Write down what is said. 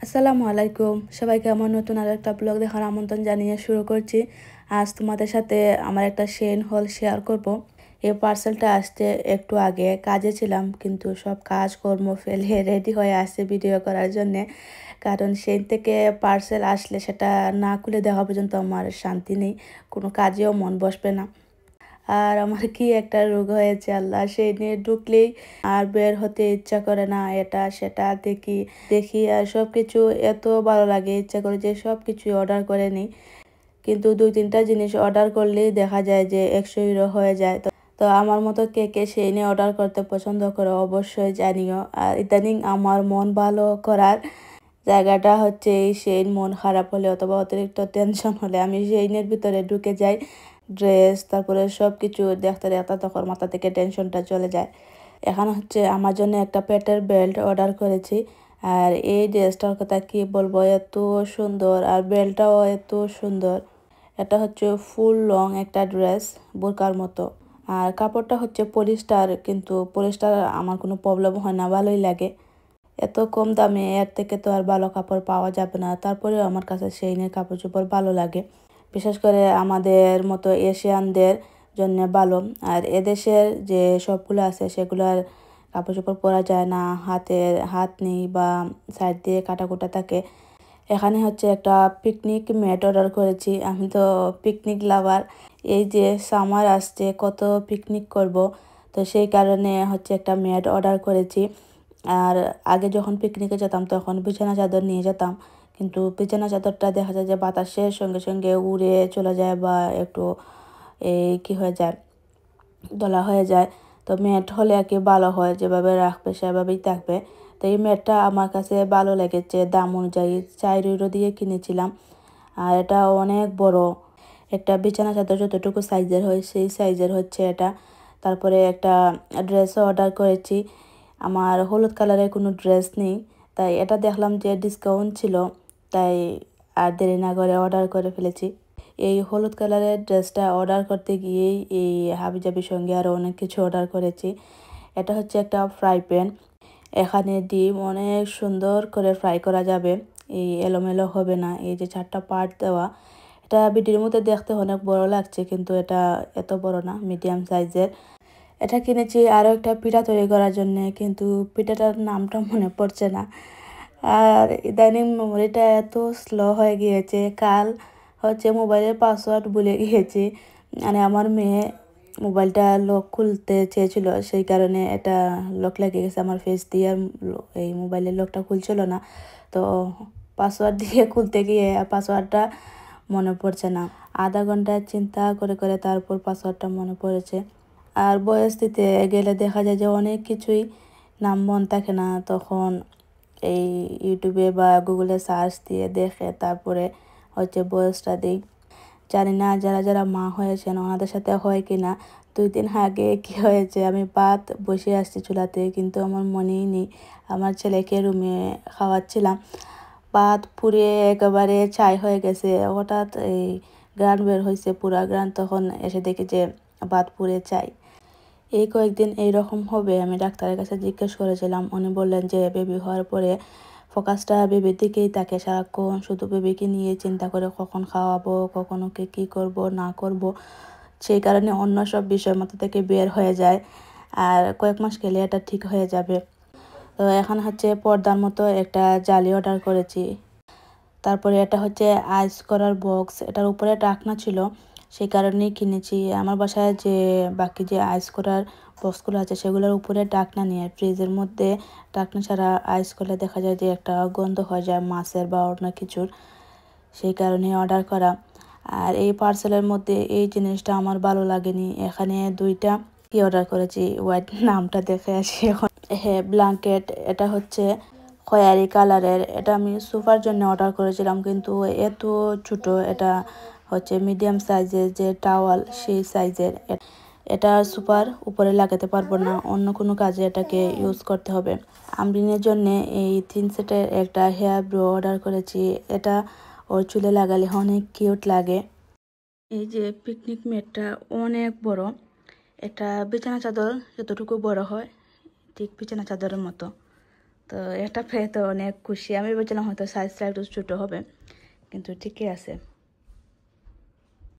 আসসালামু আলাইকুম, সবাইকে আমার নতুন আর একটা ব্লগ দেখার আমন্ত্রণ জানিয়ে শুরু করছি। আজ তোমাদের সাথে আমার একটা শেন হল শেয়ার করব। এই পার্সেলটা আসতে একটু আগে কাজে ছিলাম, কিন্তু সব কাজকর্ম ফেলে রেডি হয়ে আসছে ভিডিও করার জন্যে। কারণ সেই থেকে পার্সেল আসলে সেটা না খুলে দেখা পর্যন্ত আমার শান্তি নেই, কোনো কাজেও মন বসবে না। আর আমার কি একটা রোগ হয়েছে আল্লাহ, সেই নিয়ে ঢুকলেই আর বের হতে ইচ্ছা করে না। এটা সেটা দেখি দেখি আর সব কিছু এত ভালো লাগে, ইচ্ছা করে যে সব কিছু অর্ডার করে নিই। কিন্তু 2-3টা জিনিস অর্ডার করলেই দেখা যায় যে 100 ইউরো হয়ে যায়। তো আমার মতো কে কে সেই নিয়ে অর্ডার করতে পছন্দ করো অবশ্যই জানিও। আর ইদানিং আমার মন ভালো করার জায়গাটা হচ্ছে এই সেই মন খারাপ হলে অথবা অতিরিক্ত টেনশন হলে আমি সেইনের ভিতরে ঢুকে যাই। ড্রেস তারপরে সব কিছু দেখতে দেখতে তখন মাথা থেকে টেনশনটা চলে যায়। এখন হচ্ছে আমার জন্য একটা পেটের বেল্ট অর্ডার করেছি। আর এই ড্রেসটার কথা কি বলবো, এত সুন্দর আর বেল্টটাও এত সুন্দর। এটা হচ্ছে ফুল লং একটা ড্রেস, বোরকার মতো। আর কাপড়টা হচ্ছে পলিস্টার, কিন্তু পলিস্টার আমার কোনো প্রবলেম হয় না, ভালোই লাগে। এত কম দামে এর থেকে তো আর ভালো কাপড় পাওয়া যাবে না, তারপরেও আমার কাছে সেইনের কাপড় চোপড় ভালো লাগে। বিশেষ করে আমাদের মতো এশিয়ানদের জন্য ভালো। আর এদেশের যে সবগুলো আছে সেগুলোর কাপড় চোপড় পরা যায় না, হাত নেই বা সাইড দিয়ে কাটাকুটা থাকে। এখানে হচ্ছে একটা পিকনিক ম্যাট অর্ডার করেছি। আমি তো পিকনিক লাভার, এই যে সামার আসছে কত পিকনিক করব, তো সেই কারণে হচ্ছে একটা ম্যাট অর্ডার করেছি। আর আগে যখন পিকনিকে যেতাম তখন বিছানা চাদর নিয়ে যেতাম, কিন্তু বিছানা চাদরটা দেখা যায় যে বাতাসের সঙ্গে সঙ্গে উড়ে চলে যায় বা একটু এই কি হয়ে যায়, দলা হয়ে যায়। তো ম্যাট হলে আর কি ভালো হয়, যেভাবে রাখবে সেভাবেই থাকবে। তো এই ম্যাটটা আমার কাছে ভালো লেগেছে, দাম অনুযায়ী 4 ইউরো দিয়ে কিনেছিলাম। আর এটা অনেক বড়, একটা বিছানা চাদর যতটুকু সাইজের হয় সেই সাইজের হচ্ছে এটা। তারপরে একটা ড্রেসও অর্ডার করেছি। আমার হলুদ কালারের কোনো ড্রেস নেই, তাই এটা দেখলাম যে ডিসকাউন্ট ছিল, তাই আর দেরি না করে অর্ডার করে ফেলেছি। এই হলুদ কালারের ড্রেসটা অর্ডার করতে গিয়েই এই হাবিজাবির সঙ্গে আরও অনেক কিছু অর্ডার করেছি। এটা হচ্ছে একটা ফ্রাই প্যান, এখানে ডিম অনেক সুন্দর করে ফ্রাই করা যাবে, এই এলোমেলো হবে না। এই যে 4টা পার্ট দেওয়া, এটা ভিডিওর মধ্যে দেখতে অনেক বড় লাগছে, কিন্তু এটা এত বড় না, মিডিয়াম সাইজের। এটা কিনেছি আরও একটা পিঠা তৈরি করার জন্যে, কিন্তু পিঠাটার নামটা মনে পড়ছে না। আর ইদানিং মেমোরিটা এত স্লো হয়ে গিয়েছে, কাল হচ্ছে মোবাইলের পাসওয়ার্ড ভুলে গিয়েছি। মানে আমার মেয়ে মোবাইলটা লক খুলতে চেয়েছিল, সেই কারণে এটা লক লেগে গেছে আমার ফেস দিয়ে। আর এই মোবাইলের লকটা খুলছিল না, তো পাসওয়ার্ড দিয়ে খুলতে গিয়ে পাসওয়ার্ডটা মনে পড়ছে না। আধা ঘন্টা চিন্তা করে করে তারপর পাসওয়ার্ডটা মনে পড়েছে। আর বয়স দিতে গেলে দেখা যায় যে অনেক কিছুই নাম মন থাকে না, তখন এই ইউটিউবে বা গুগলে সার্চ দিয়ে দেখে তারপরে হচ্ছে বয়সটা দিই। জানি না যারা যারা মা হয়েছেন ওনাদের সাথে হয় কি না। 2 দিন আগে কি হয়েছে, আমি ভাত বসে আসছি চুলাতে, কিন্তু আমার মনেই নেই। আমার ছেলেকে রুমে খাওয়াচ্ছিলাম, ভাত পুড়ে একেবারে ছাই হয়ে গেছে। হঠাৎ এই গ্রান বের হয়েছে, পুরা গ্রান, তখন এসে দেখি যে ভাত পুড়ে ছাই। এই কয়েকদিন এইরকম হবে, আমি ডাক্তারের কাছে জিজ্ঞেস করেছিলাম। উনি বললেন যে বেবি হওয়ার পরে ফোকাসটা বেবির দিকেই থাকে, সারাক্ষণ শুধু বেবিকে নিয়ে চিন্তা করে কখন খাওয়াবো, কখন ওকে কী করব না করব, সেই কারণে অন্য সব বিষয় মাথা থেকে বের হয়ে যায়। আর কয়েক মাস গেলে এটা ঠিক হয়ে যাবে। তো এখন হচ্ছে পর্দার মতো একটা জালি অর্ডার করেছি। তারপরে এটা হচ্ছে আইস করার বক্স, এটার উপরে ঢাকনা ছিল, সেই কারণেই কিনেছি। আমার বাসায় যে বাকি যে আইস করার বক্সগুলো আছে সেগুলোর উপরে ঢাকনা নিয়ে ফ্রিজের মধ্যে ঢাকনা ছাড়া আইস করলে দেখা যায় যে একটা গন্ধ হয়ে যায় মাছের বা অন্য কিছুর, সেই কারণে অর্ডার করা। আর এই পার্সেলের মধ্যে এই জিনিসটা আমার ভালো লাগেনি। এখানে 2টা কি অর্ডার করেছি, হোয়াইট নামটা দেখে আসি এখন। হ্যাঁ, ব্ল্যাঙ্কেট, এটা হচ্ছে খয়েরি কালারের। এটা আমি সোফার জন্য অর্ডার করেছিলাম, কিন্তু এত ছোট, এটা হচ্ছে মিডিয়াম সাইজের যে টাওয়াল সেই সাইজের। এটা সোফার উপরে লাগাতে পারবো না, অন্য কোনো কাজে এটাকে ইউজ করতে হবে। আমরিনের জন্য এই 3 সেটের একটা হেয়ার ব্রো অর্ডার করেছি, এটা ওর চুলে লাগালে অনেক কিউট লাগে। এই যে পিকনিক ম্যাটটা অনেক বড়, এটা বিছানা চাদর যতটুকু বড় হয় ঠিক বিছানা চাদরের মতো, তো এটা পেয়ে তো অনেক খুশি। আমি ভেবেছিলাম হয়তো সাইজটা একটু ছোটো হবে, কিন্তু ঠিকই আছে।